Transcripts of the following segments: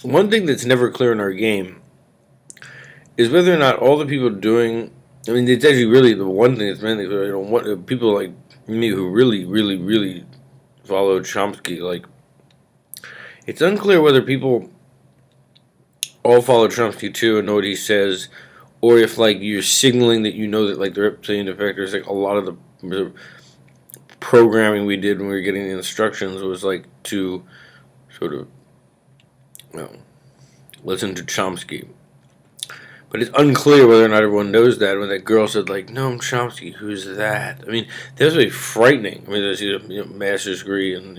one thing that's never clear in our game is whether or not all the people doing. I mean, it's actually really the one thing that's mainly clear. What people like me who really, really, really follow Chomsky, like it's unclear whether people all follow Chomsky too and know what he says, or if like you're signaling that you know that like the reptilian effect is like a lot of the programming we did when we were getting the instructions was like to sort of you know, listen to Chomsky. But it's unclear whether or not everyone knows that. When that girl said, like, Noam Chomsky, who's that? I mean, that was really frightening. I mean, there's master's degree in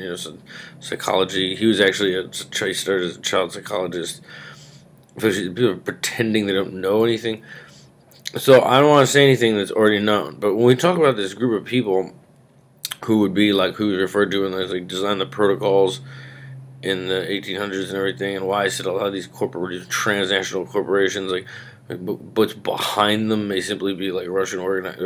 psychology. He was actually he started as a child psychologist. People are pretending they don't know anything. So I don't want to say anything that's already known. But when we talk about this group of people who would be like who referred to as like design the protocols in the 1800s and everything, and why I said a lot of these transnational corporations, like what's behind them may simply be like Russian organized,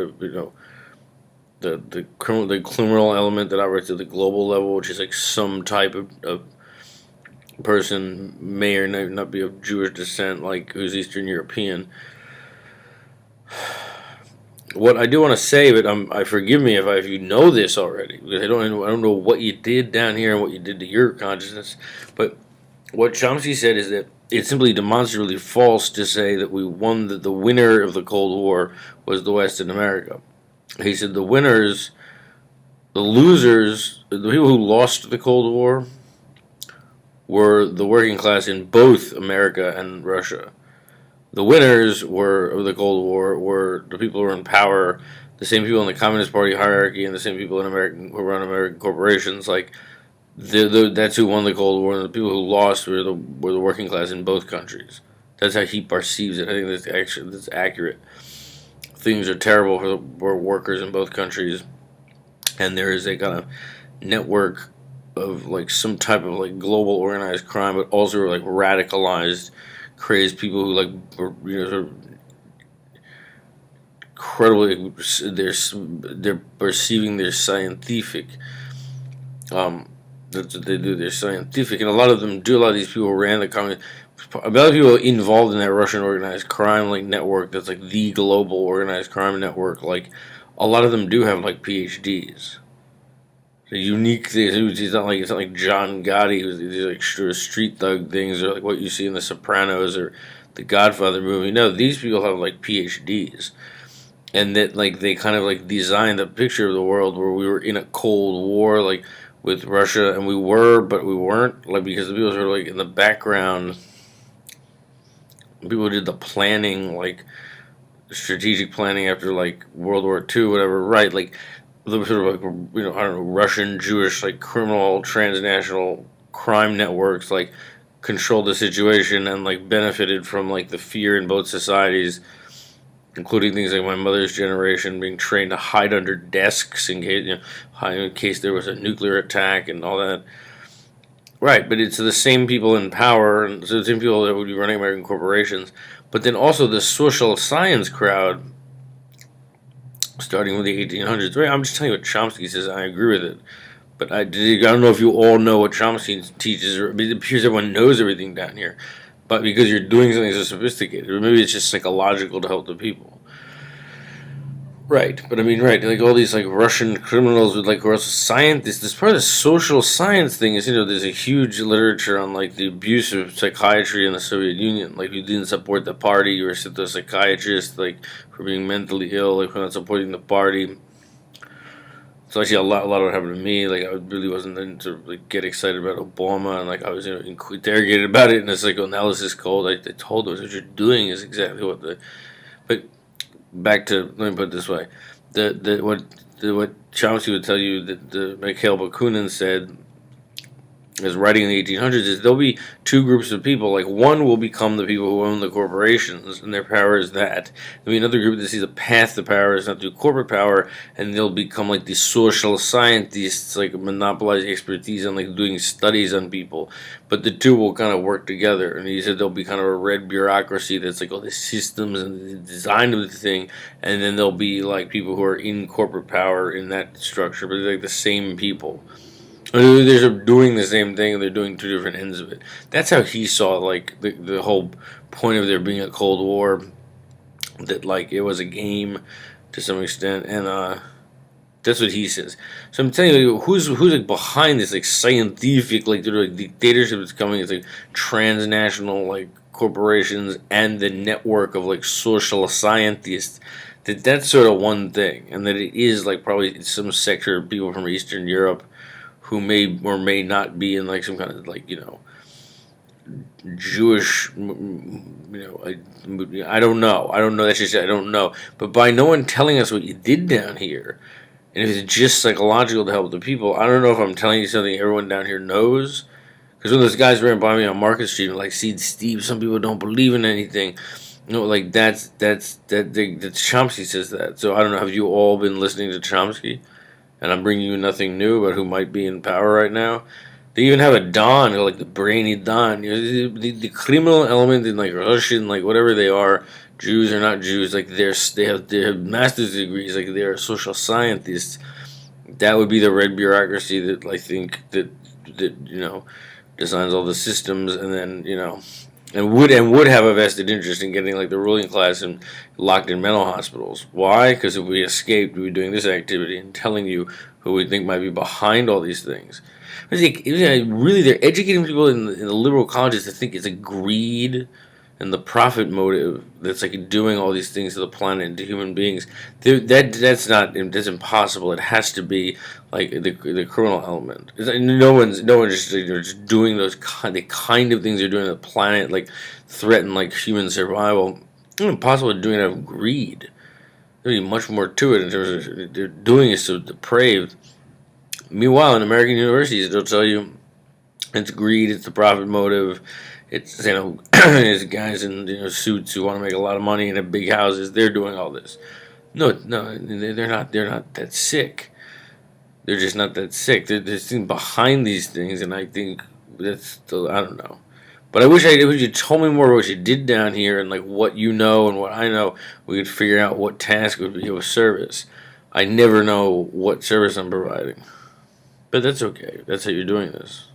the criminal element that operates at the global level, which is like some type of person may or may not be of Jewish descent, like who's Eastern European. What I do want to say, but I forgive me if you know this already, because I don't know what you did down here and what you did to your consciousness, but what Chomsky said is that it's simply demonstrably false to say that the winner of the Cold War was the West in America. He said the losers, the people who lost the Cold War were the working class in both America and Russia. The winners were of the Cold War were the people who were in power, the same people in the Communist Party hierarchy, and the same people in American who run American corporations. Like that's who won the Cold War, and the people who lost were the working class in both countries. That's how he perceives it. I think that's accurate. Things are terrible for workers in both countries, and there is a kind of network of like some type of like global organized crime, but also like radicalized, crazed people who like sort of incredibly they're perceiving their scientific that's what they do. They're scientific, and a lot of them do. A lot of these people ran the communist. A lot of people involved in that Russian organized crime like network. That's like the global organized crime network. Like a lot of them do have like PhDs. The unique things. It's not like John Gotti who's these like street thug things or like what you see in The Sopranos or the Godfather movie. No, these people have like PhDs, and that like they kind of like designed a picture of the world where we were in a Cold War like with Russia, and we were, but we weren't, like because the people were like in the background. People did the planning, like strategic planning after like World War II, whatever. Right, like the sort of like I don't know, Russian Jewish like criminal transnational crime networks like controlled the situation and like benefited from like the fear in both societies, including things like my mother's generation being trained to hide under desks in case there was a nuclear attack and all that. Right, but it's the same people in power, and so the same people that would be running American corporations, but then also the social science crowd, starting with the 1800s. Right, I'm just telling you what Chomsky says. I agree with it, but I don't know if you all know what Chomsky teaches. Or it appears everyone knows everything down here, but because you're doing something so sophisticated, or maybe it's just psychological to help the people. Right, but I mean, right, like all these like Russian criminals with like Russian scientists. This part of the social science thing is, there's a huge literature on like the abuse of psychiatry in the Soviet Union. Like, you didn't support the party, you were sent to a psychiatrist, like for being mentally ill, like for not supporting the party. So actually, a lot of what happened to me. Like, I really wasn't into like get excited about Obama, and like I was interrogated about it in a psychoanalysis called. I told them what you're doing is exactly what the. But back to let me put it this way, what Chomsky would tell you that the Mikhail Bakunin said is writing in the 1800s is there'll be two groups of people. Like, one will become the people who own the corporations, and their power is that. There'll be another group that sees a path to power is not through corporate power, and they'll become like the social scientists, like monopolize expertise on like doing studies on people. But the two will kind of work together, and he said there'll be kind of a red bureaucracy that's like all the systems and the design of the thing, and then there'll be like people who are in corporate power in that structure, but they're like the same people. They're sort of doing the same thing, and they're doing two different ends of it. That's how he saw like the whole point of there being a Cold War. That like it was a game to some extent, and that's what he says. So I'm telling you, like, who's like behind this like scientific like dictatorship that's coming? It's like transnational like corporations and the network of like social scientists. That's sort of one thing, and that it is like probably some sector of people from Eastern Europe who may or may not be in like some kind of like Jewish, I don't know. I don't know. That's just I don't know. But by no one telling us what you did down here, and if it's just psychological to help the people, I don't know if I'm telling you something everyone down here knows. Because when those guys ran by me on Market Street, like, see, Steve, some people don't believe in anything. Like that's Chomsky says that. So I don't know. Have you all been listening to Chomsky? And I'm bringing you nothing new about who might be in power right now. They even have a Don, like the brainy Don. The criminal element in like Russian, like whatever they are, Jews or not Jews, like they have master's degrees, like they're social scientists. That would be the red bureaucracy that I think that designs all the systems, and then and would have a vested interest in getting like the ruling class and locked in mental hospitals. Why? Because if we escaped, we'd be doing this activity and telling you who we think might be behind all these things. Really, they're educating people in the liberal colleges to think it's a greed and the profit motive that's like doing all these things to the planet and to human beings. That's impossible. It has to be like the criminal element. No one's just doing the kind of things they're doing to the planet, like threaten like human survival. It's impossible to do it out of greed. There'd be much more to it in terms of they're doing it so depraved. Meanwhile, in American universities, they'll tell you it's greed, it's the profit motive, it's it's guys in suits who want to make a lot of money and have big houses. They're doing all this. No, they're not. They're not that sick. They're just not that sick. There's things behind these things, and I think that's still, I don't know. But I wish you told me more about what you did down here and like what you know and what I know. We could figure out what task would be of service. I never know what service I'm providing. But that's okay. That's how you're doing this.